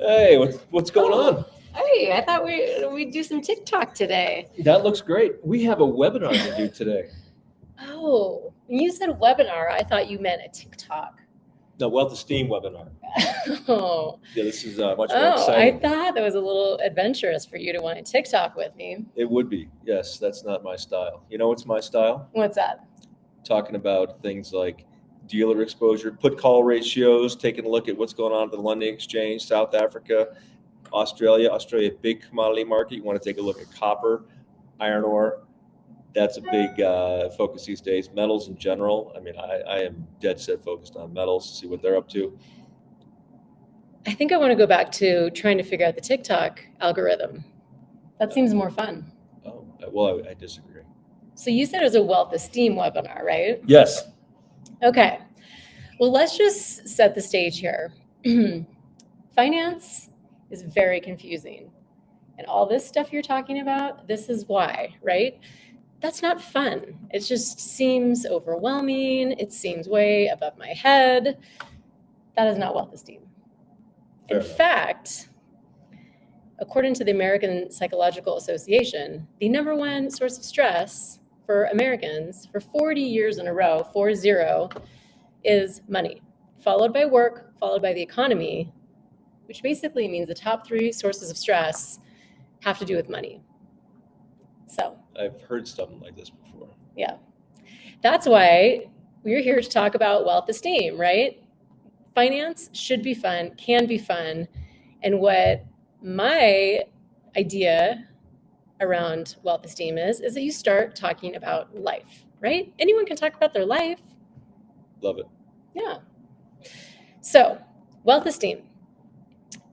Hey, what's going on? Hey, I thought we'd do some TikTok today. That looks great. We have a webinar to do today. Oh, when you said webinar, I thought you meant a TikTok. The Wealth Esteem webinar. Oh, Yeah, this is much more I exciting. thought that was a little adventurous for you to want to TikTok with me. It would be. Yes, that's not my style. You know what's my style? What's that? Talking about things like dealer exposure, put call ratios, taking a look at what's going on at the London Exchange, South Africa, Australia, big commodity market. You want to take a look at copper, iron ore. That's a big focus these days. Metals in general. I mean, I am dead set focused on metals, see what they're up to. I think I want to go back to trying to figure out the TikTok algorithm. That seems more fun. Oh, well, I disagree. So you said it was a Wealth Esteem webinar, right? Yes. Okay. Well, let's just set the stage here. Finance is very confusing. And all this stuff you're talking about, this is why, right? That's not fun. It just seems overwhelming. It seems way above my head. That is not Wealth Esteem. Fair In enough. fact, according to the American Psychological Association, the number one source of stress for Americans for 40 years in a row, 40, is money, followed by work, followed by the economy, which basically means the top three sources of stress have to do with money. So I've heard something like this before. yeah, that's why we're here to talk about Wealth Esteem, right? Finance should be fun, can be fun. And what my idea around Wealth Esteem is that you start talking about life, right? Anyone can talk about their life. Love it. Yeah. So, Wealth Esteem.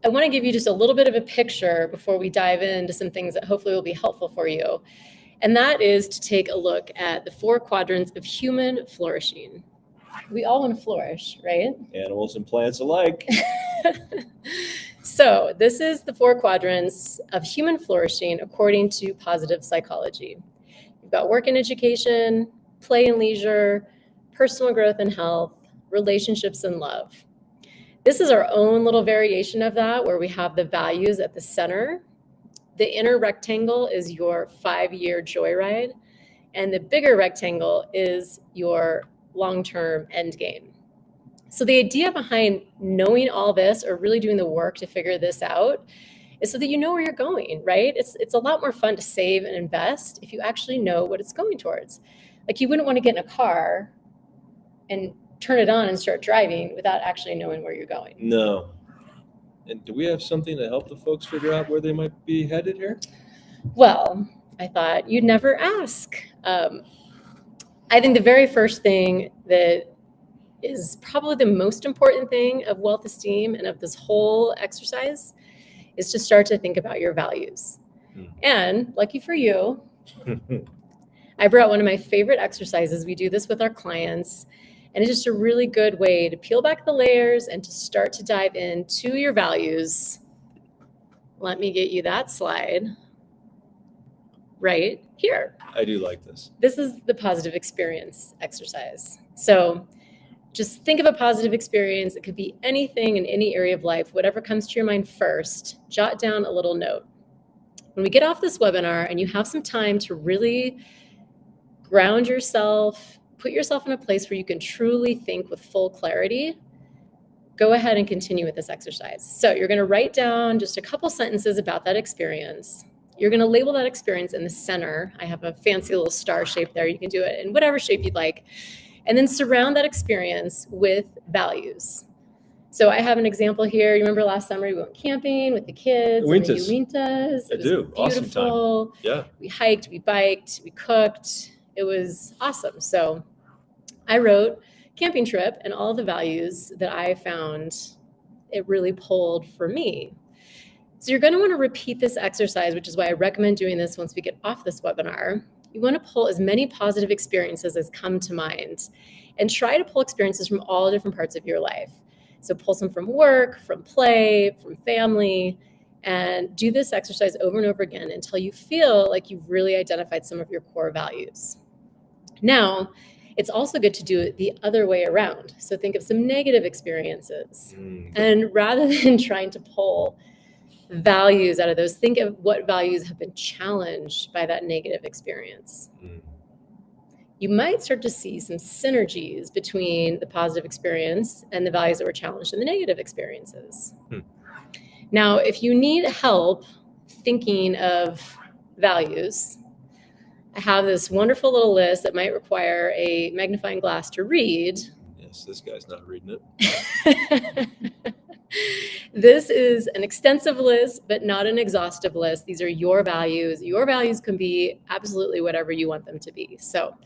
I want to give you just a little bit of a picture before we dive into some things that hopefully will be helpful for you. And that is to take a look at the 4 quadrants of human flourishing. We all want to flourish, right? Animals and plants alike. So this is the 4 quadrants of human flourishing according to positive psychology. You've got work and education, play and leisure, personal growth and health, relationships and love. This is our own little variation of that, where we have the values at the center. The inner rectangle is your 5-year joyride, and the bigger rectangle is your long-term end game. So the idea behind knowing all this, or really doing the work to figure this out, is so that you know where you're going, right? It's a lot more fun to save and invest if you actually know what it's going towards. Like, you wouldn't want to get in a car and turn it on and start driving without actually knowing where you're going. No. And do we have something to help the folks figure out where they might be headed here? Well, I thought you'd never ask. I think the very first thing that is probably the most important thing of Wealth Esteem and of this whole exercise is to start to think about your values. And lucky for you, I brought one of my favorite exercises. We do this with our clients, and it's just a really good way to peel back the layers and to start to dive into your values. Let me get you that slide right here. I do like this. This is the positive experience exercise. So just think of a positive experience. It could be anything in any area of life, whatever comes to your mind first. Jot down a little note. When we get off this webinar and you have some time to really ground yourself, put yourself in a place where you can truly think with full clarity, go ahead and continue with this exercise. So you're going to write down just a couple sentences about that experience. You're going to label that experience in the center. I have a fancy little star shape there. You can do it in whatever shape you'd like. And then surround that experience with values. So I have an example here. You remember last summer we went camping with the kids? Uintas. It was Awesome beautiful. time. Yeah. We hiked, we biked, we cooked. It was awesome. So I wrote camping trip and all the values that I found it really pulled for me. So you're going to want to repeat this exercise, which is why I recommend doing this once we get off this webinar. You want to pull as many positive experiences as come to mind and try to pull experiences from all different parts of your life. So pull some from work, from play, from family, and do this exercise over and over again until you feel like you've really identified some of your core values. Now, It's also good to do it the other way around. So think of some negative experiences. Mm, And rather than trying to pull values out of those, think of what values have been challenged by that negative experience. mm. You might start to see some synergies between the positive experience and the values that were challenged in the negative experiences. Now, if you need help thinking of values, I have this wonderful little list that might require a magnifying glass to read. Yes, this guy's not reading it. This is an extensive list, but not an exhaustive list. These are your values. Your values can be absolutely whatever you want them to be. So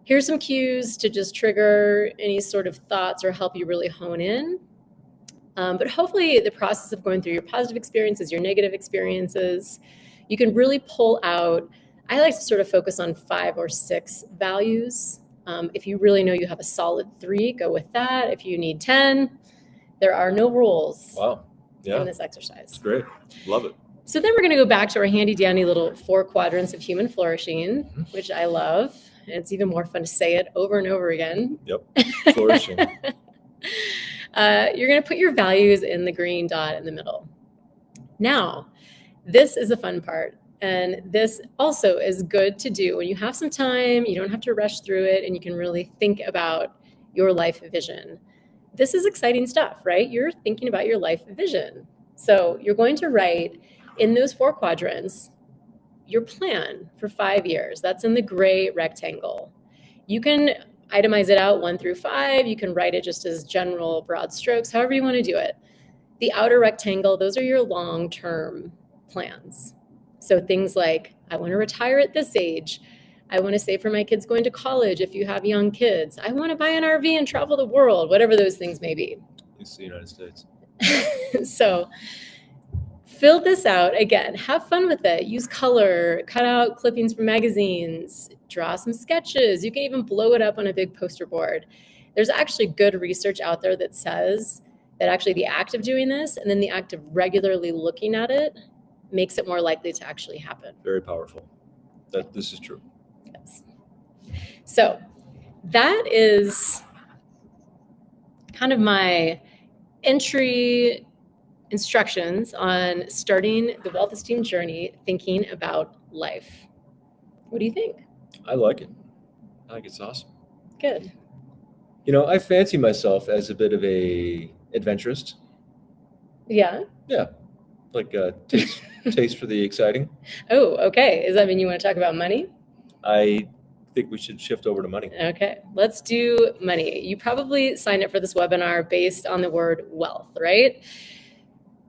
here's some cues to just trigger any sort of thoughts or help you really hone in. But hopefully the process of going through your positive experiences, your negative experiences, you can really pull out. I like to sort of focus on 5 or 6 values. If you really know you have a solid 3, go with that. If you need 10, there are no rules Wow. Yeah, in this exercise. it's great. Love it. So then we're going to go back to our handy dandy little 4 quadrants of human flourishing, which I love. And it's even more fun to say it over and over again. Yep. Flourishing. You're going to put your values in the green dot in the middle. Now, this is the fun part. And this also is good to do when you have some time. You don't have to rush through it, and you can really think about your life vision. This is exciting stuff, right? You're thinking about your life vision. So you're going to write in those 4 quadrants your plan for 5 years. That's in the gray rectangle. You can itemize it out 1 through 5. You can write it just as general broad strokes, however you want to do it. The outer rectangle, those are your long-term plans. So things like, I want to retire at this age. I want to save for my kids going to college if you have young kids. I want to buy an RV and travel the world, whatever those things may be. At least the United States. So fill this out. Again, have fun with it. Use color, cut out clippings from magazines, draw some sketches. You can even blow it up on a big poster board. There's actually good research out there that says that actually the act of doing this and then the act of regularly looking at it makes it more likely to actually happen. Very powerful. This is true. Yes. So that is kind of my entry instructions on starting the Wealth Esteem journey, thinking about life. What do you think? I like it. I think it's awesome. Good. You know, I fancy myself as a bit of a adventurist. Yeah. Yeah. Like taste for the exciting. Oh, okay. Does that mean you want to talk about money? I think we should shift over to money. Okay, let's do money. You probably signed up for this webinar based on the word wealth, right?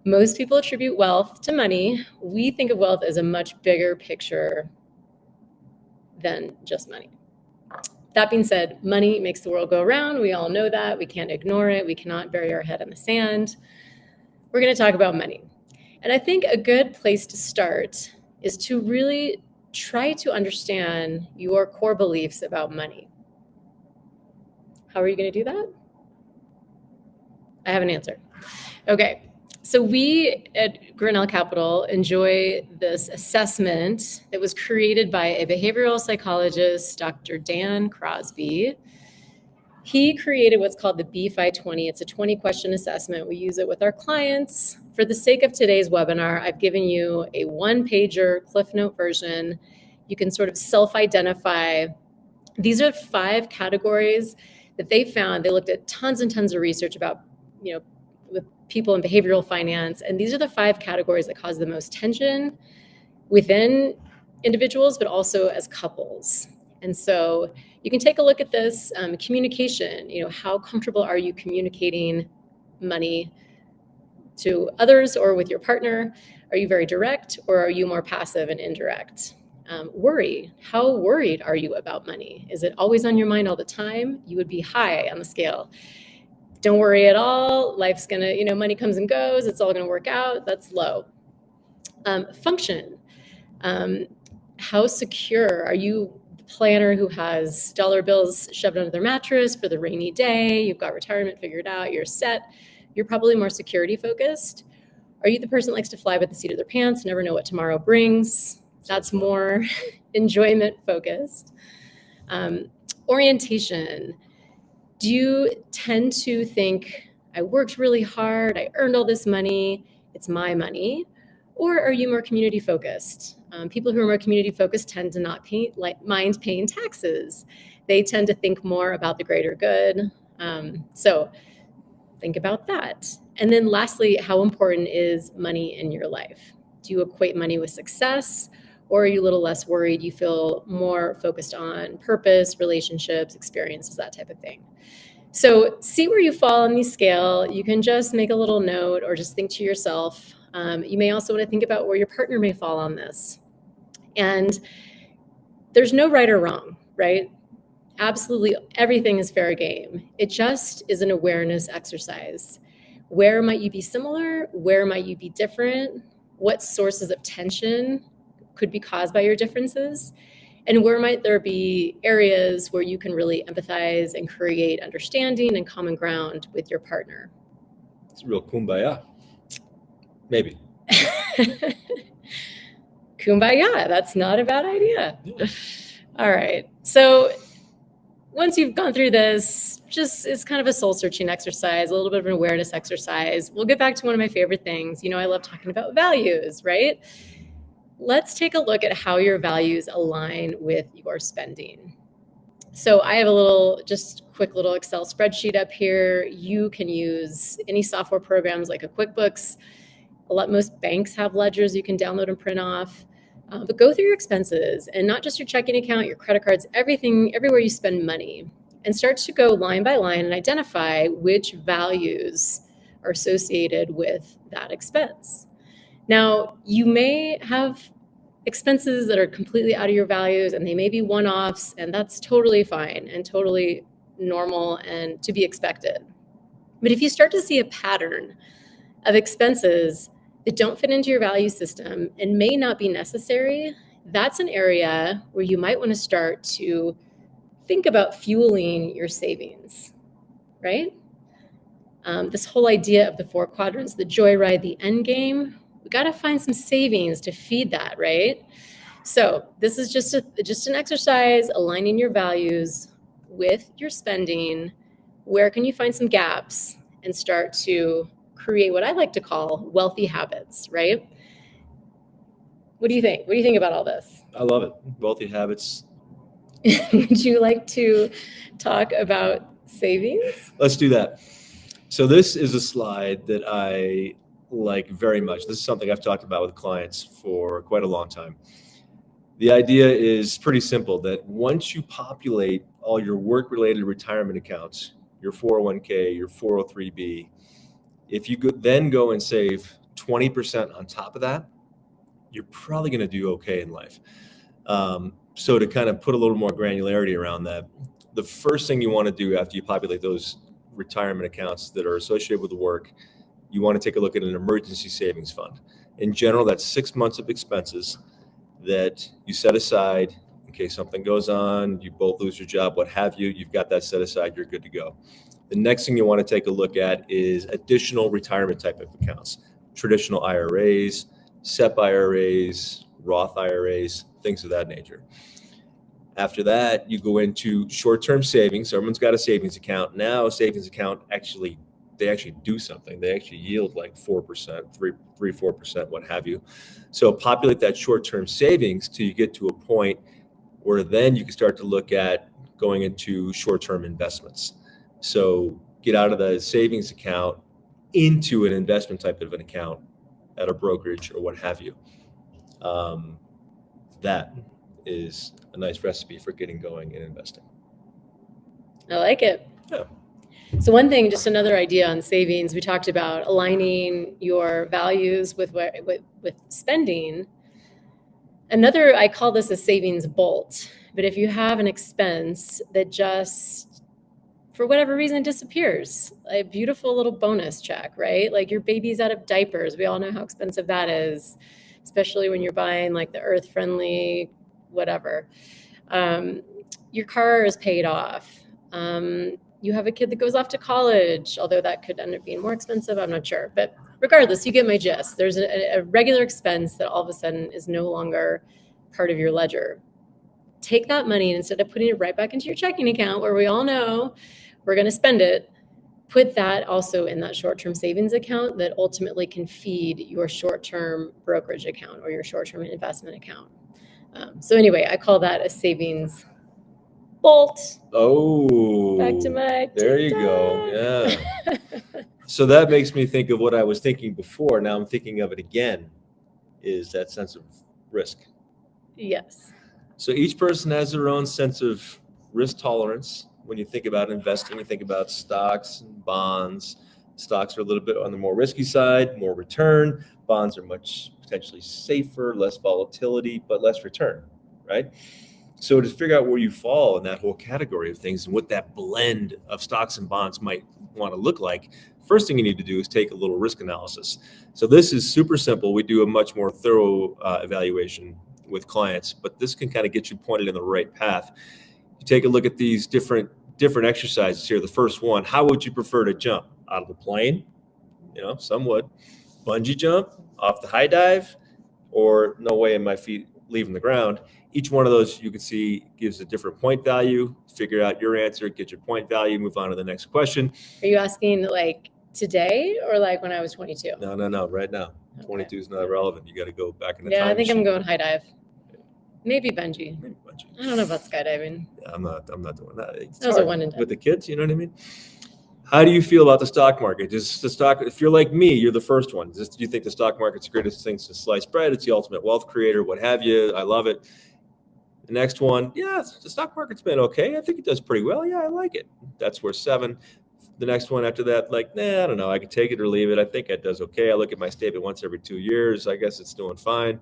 Most people attribute wealth to money. We think of wealth as a much bigger picture than just money. That being said, money makes the world go around. We all know that. We can't ignore it. We cannot bury our head in the sand. We're going to talk about money. And I think a good place to start is to really try to understand your core beliefs about money. How are you going to do that? I have an answer. Okay. So we at Grinnell Capital enjoy this assessment that was created by a behavioral psychologist, Dr. Dan Crosby. He created what's called the B520. It's a 20-question assessment. We use it with our clients. For the sake of today's webinar, I've given you a 1-pager Cliff Note version. You can sort of self-identify. These are 5 categories that they found. They looked at tons and tons of research about, with people in behavioral finance. And these are the 5 categories that cause the most tension within individuals, but also as couples. And so you can take a look at this. Communication, how comfortable are you communicating money to others or with your partner? Are you very direct, or are you more passive and indirect? Worry, how worried are you about money? Is it always on your mind all the time? You would be high on the scale. Don't worry at all. Life's gonna, money comes and goes. It's all gonna work out. That's low. Function, how secure are you? Planner who has dollar bills shoved under their mattress for the rainy day. You've got retirement figured out. You're set. You're probably more security focused. Are you the person that likes to fly by the seat of their pants, never know what tomorrow brings? That's more enjoyment focused. Orientation. Do you tend to think, I worked really hard, I earned all this money, it's my money? Or are you more community focused? People who are more community focused tend to not mind paying taxes. They tend to think more about the greater good. So think about that. And then lastly, how important is money in your life? Do you equate money with success? Or are you a little less worried? You feel more focused on purpose, relationships, experiences, that type of thing. So see where you fall on the scale. You can just make a little note or just think to yourself. You may also want to think about where your partner may fall on this. And there's no right or wrong, right? Absolutely everything is fair game. It just is an awareness exercise. Where might you be similar? Where might you be different? What sources of tension could be caused by your differences? And where might there be areas where you can really empathize and create understanding and common ground with your partner? It's real kumbaya. Maybe. Kumbaya, that's not a bad idea. Yeah. All right. So once you've gone through this, it's kind of a soul searching exercise, a little bit of an awareness exercise. We'll get back to one of my favorite things. I love talking about values, right? Let's take a look at how your values align with your spending. So I have a quick little Excel spreadsheet up here. You can use any software programs like a QuickBooks. Most banks have ledgers you can download and print off. But go through your expenses, and not just your checking account, your credit cards, everything, everywhere you spend money, and start to go line by line and identify which values are associated with that expense. Now, you may have expenses that are completely out of your values, and they may be one-offs, and that's totally fine and totally normal and to be expected. But if you start to see a pattern of expenses that don't fit into your value system and may not be necessary, that's an area where you might want to start to think about fueling your savings, right? This whole idea of the 4 quadrants, the joyride, the end game, we got to find some savings to feed that, right? So this is just an exercise aligning your values with your spending. Where can you find some gaps and start to create what I like to call wealthy habits, right? What do you think? What do you think about all this? I love it. Wealthy habits. Would you like to talk about savings? Let's do that. So this is a slide that I like very much. This is something I've talked about with clients for quite a long time. The idea is pretty simple, that once you populate all your work-related retirement accounts, your 401k, your 403b, if you then go and save 20% on top of that, you're probably going to do okay in life. So to kind of put a little more granularity around that, the first thing you want to do after you populate those retirement accounts that are associated with the work, you want to take a look at an emergency savings fund. In general, that's 6 months of expenses that you set aside in case something goes on, you both lose your job, what have you, you've got that set aside, you're good to go. The next thing you want to take a look at is additional retirement type of accounts, traditional IRAs, SEP IRAs, Roth IRAs, things of that nature. After that, you go into short-term savings. Everyone's got a savings account. Now, a savings account they actually do something. They actually yield like 4%, 4%, what have you. So populate that short-term savings till you get to a point where then you can start to look at going into short-term investments. So get out of the savings account into an investment type of an account at a brokerage or what have you. That is a nice recipe for getting going in investing. I like it. Yeah. So one thing, just another idea on savings, we talked about aligning your values with spending. Another, I call this a savings bolt. But if you have an expense that just, for whatever reason, disappears, a beautiful little bonus check, right? Like your baby's out of diapers. We all know how expensive that is, especially when you're buying like the earth-friendly, whatever. Your car is paid off. You have a kid that goes off to college, although that could end up being more expensive. I'm not sure. But regardless, you get my gist. There's a regular expense that all of a sudden is no longer part of your ledger. take that money and instead of putting it right back into your checking account where we all know we're going to spend it, put that also in that short-term savings account that ultimately can feed your short-term brokerage account or your short-term investment account. So anyway, I call that a savings bolt. Oh, Back to my there you go. Yeah. So that makes me think of what I was thinking before. Now I'm thinking of it again, is that sense of risk. Yes. So each person has their own sense of risk tolerance. When you think about investing, you think about stocks and bonds. Stocks are a little bit on the more risky side, more return. Bonds are much potentially safer, less volatility, but less return, right? So to figure out where you fall in that whole category of things and what that blend of stocks and bonds might want to look like, first thing you need to do is take a little risk analysis. So this is super simple. We do a much more thorough evaluation with clients, but this can kind of get you pointed in the right path. You take a look at these different exercises here. The first one, how would you prefer to jump? Out of the plane? Some would. Bungee jump, off the high dive, or no way am my feet leaving the ground. Each one of those you can see gives a different point value. Figure out your answer, get your point value, move on to the next question. Are you asking like today or like when I was 22? No, right now. Okay. 22 is not relevant. You got to go back in the time I think machine. I'm going high dive. Maybe bungee. I don't know about skydiving. Yeah, I'm not doing that. It's Those hard are one and done. with the kids, you know what I mean? How do you feel about the stock market? Just the stock, if you're like me, you're the first one. Do you think the stock market's the greatest thing since sliced bread? It's the ultimate wealth creator, what have you. I love it. The next one, yeah, the stock market's been okay. I think it does pretty well. Yeah, I like it. That's worth 7. The next one after that, like, I don't know. I could take it or leave it. I think it does okay. I look at my statement once every 2 years. I guess it's doing fine.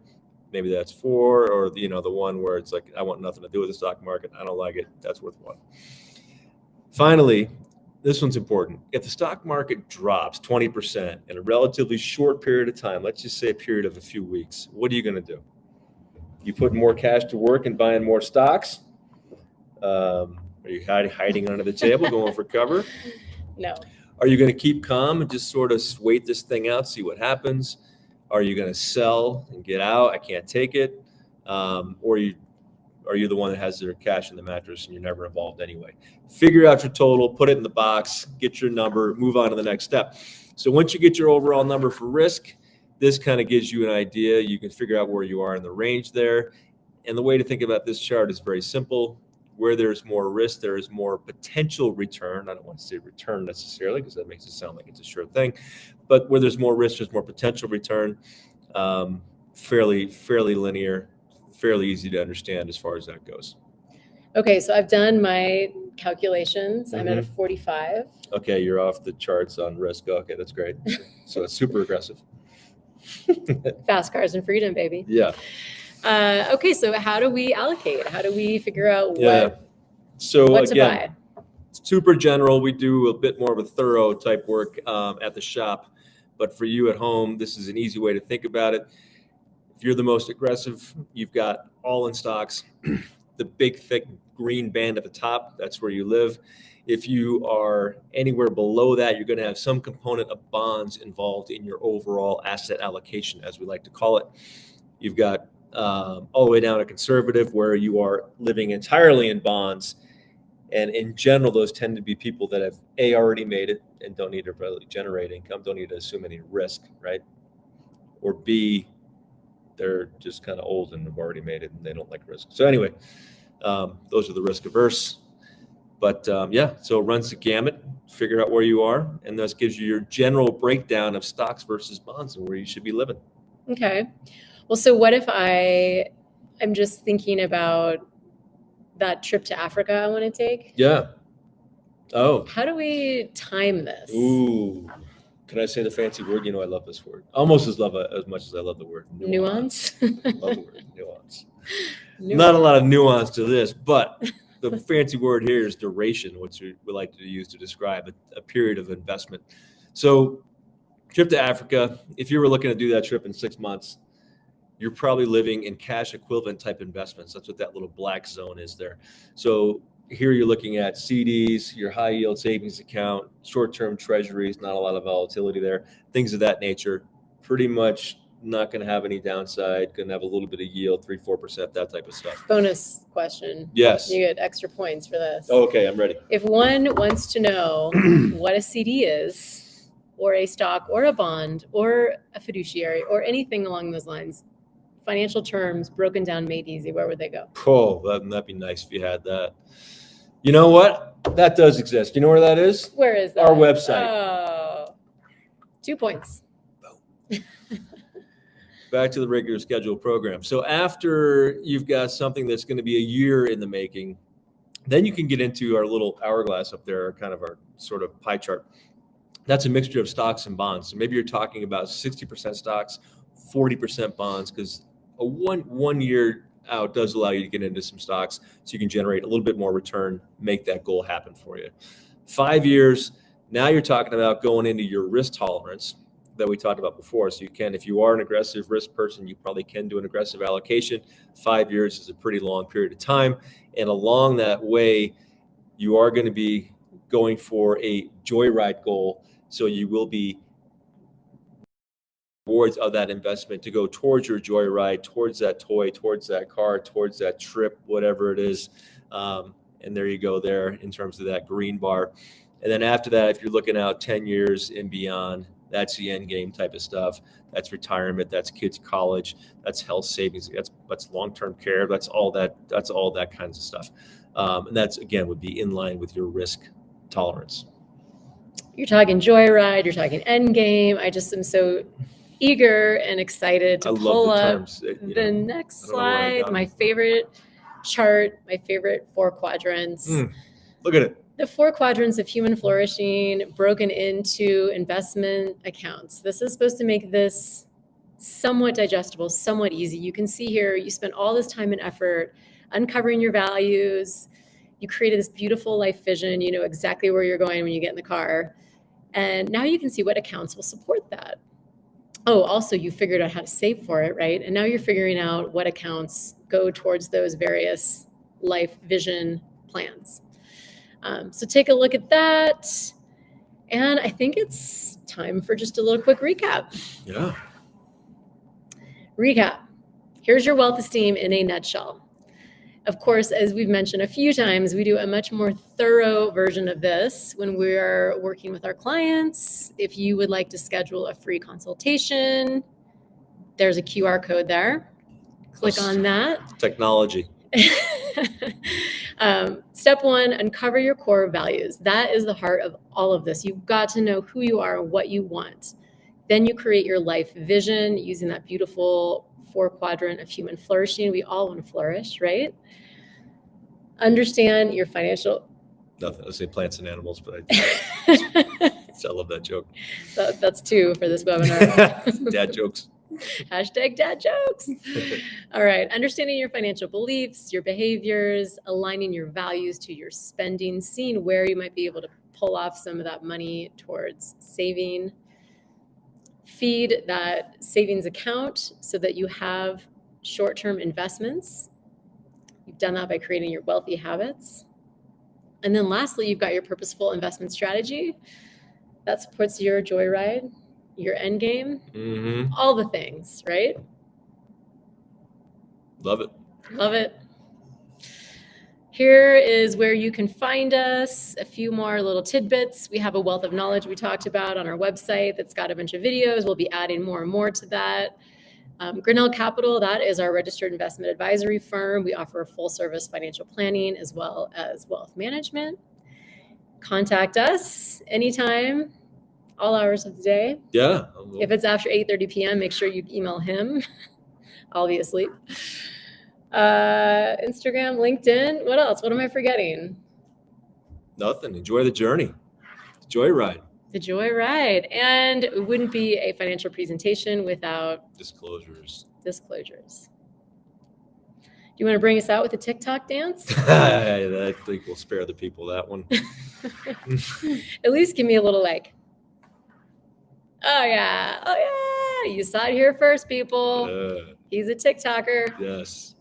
Maybe that's 4, or the one where it's like, I want nothing to do with the stock market. I don't like it. That's worth 1. Finally, this one's important. If the stock market drops 20% in a relatively short period of time, let's just say a period of a few weeks, what are you going to do? You put more cash to work and buying more stocks? Are you hiding under the table, going for cover? No. Are you going to keep calm and just sort of wait this thing out, see what happens? Are you going to sell and get out? I can't take it. Or are you the one that has their cash in the mattress and you're never involved anyway? Figure out your total, put it in the box, get your number, move on to the next step. So once you get your overall number for risk, this kind of gives you an idea. You can figure out where you are in the range there. And the way to think about this chart is very simple. Where there's more risk, there is more potential return. I don't want to say return necessarily because that makes it sound like it's a sure thing. But where there's more risk, there's more potential return. Fairly linear, fairly easy to understand as far as that goes. Okay, so I've done my calculations. I'm at a 45. Okay, you're off the charts on risk. Okay, that's great. So it's super aggressive. Fast cars and freedom, baby. Yeah. Okay, so how do we allocate? How do we figure out So what again, to buy? Super general. We do a bit more of a thorough type work at the shop. But for you at home, this is an easy way to think about it. If you're the most aggressive, you've got all in stocks. The big, thick green band at the top, that's where you live. If you are anywhere below that, you're going to have some component of bonds involved in your overall asset allocation, as we like to call it. You've got all the way down to conservative, where you are living entirely in bonds. And in general, those tend to be people that have already made it and don't need to really generate income, don't need to assume any risk, right? Or B, they're just kind of old and have already made it and they don't like risk. So anyway, those are the risk averse. But so it runs the gamut. Figure out where you are, and this gives you your general breakdown of stocks versus bonds and where you should be living. Okay. Well, so what if I'm just thinking about that trip to Africa I want to take? Yeah. Oh. How do we time this? Ooh. Can I say the fancy word? I love this word. Almost as much as I love the word nuance. Love the word nuance. Not a lot of nuance to this, but the fancy word here is duration, which we like to use to describe a period of investment. So trip to Africa, if you were looking to do that trip in 6 months, you're probably living in cash equivalent type investments. That's what that little black zone is there. So here you're looking at CDs, your high yield savings account, short-term treasuries, not a lot of volatility there, things of that nature. Pretty much not going to have any downside, going to have a little bit of yield, 3-4%, that type of stuff. Bonus question. Yes. You get extra points for this. Okay, I'm ready. If one wants to know what a CD is, or a stock, or a bond, or a fiduciary, or anything along those lines, financial terms broken down, made easy, where would they go? Oh, that'd be nice if you had that. You know what? That does exist. You know where that is? Where is that? Our website. Oh, 2 points. Back to the regular scheduled program. So after you've got something that's going to be a year in the making, then you can get into our little hourglass up there, kind of our sort of pie chart. That's a mixture of stocks and bonds. So maybe you're talking about 60% stocks, 40% bonds, because a one year out does allow you to get into some stocks so you can generate a little bit more return, make that goal happen for you. 5 years, now you're talking about going into your risk tolerance that we talked about before. So you can, if you are an aggressive risk person, you probably can do an aggressive allocation. 5 years is a pretty long period of time. And along that way, you are going to be going for a joyride goal. So you will be rewards of that investment to go towards your joyride, towards that toy, towards that car, towards that trip, whatever it is. And there you go there in terms of that green bar. And then after that, if you're looking out 10 years and beyond, that's the end game type of stuff. That's retirement. That's kids' college. That's health savings. That's long-term care. That's all that kinds of stuff. And that's, again, would be in line with your risk tolerance. You're talking joyride. You're talking end game. I just am so eager and excited to pull up the next slide. My favorite chart. My favorite 4 quadrants. Look at it. The 4 quadrants of human flourishing broken into investment accounts. This is supposed to make this somewhat digestible, somewhat easy. You can see here, you spent all this time and effort uncovering your values. You created this beautiful life vision. You know exactly where you're going when you get in the car. And now you can see what accounts will support that. Oh, also you figured out how to save for it, right? And now you're figuring out what accounts go towards those various life vision plans. So take a look at that. And I think it's time for just a little quick recap. Yeah. Recap. Here's your Wealth Esteem in a nutshell. Of course, as we've mentioned a few times, we do a much more thorough version of this when we're working with our clients. If you would like to schedule a free consultation, there's a QR code there. Click on that. Technology. Step 1, uncover your core values. That is the heart of all of this. You've got to know who you are and what you want. Then you create your life vision using that beautiful 4 quadrant of human flourishing. We all want to flourish, right? Understand your financial... Nothing. I say plants and animals, but I love that joke. That's 2 for this webinar. Dad jokes. Hashtag dad jokes. All right. Understanding your financial beliefs, your behaviors, aligning your values to your spending, seeing where you might be able to pull off some of that money towards saving. Feed that savings account so that you have short-term investments. You've done that by creating your wealthy habits. And then lastly, you've got your purposeful investment strategy that supports your joyride, your end game, all the things, right? Love it. Love it. Here is where you can find us. A few more little tidbits. We have a wealth of knowledge we talked about on our website that's got a bunch of videos. We'll be adding more and more to that. Grinnell Capital, that is our registered investment advisory firm. We offer full service financial planning as well as wealth management. Contact us anytime, all hours of the day. Yeah. If it's after 8:30 p.m., make sure you email him. I'll be asleep. Instagram, LinkedIn. What else? What am I forgetting? Nothing. Enjoy the journey. Joyride. The joyride. And it wouldn't be a financial presentation without disclosures. Do you want to bring us out with a TikTok dance? I think we'll spare the people that one. At least give me a little like, oh yeah, you saw it here first, people. He's a TikToker. Yes.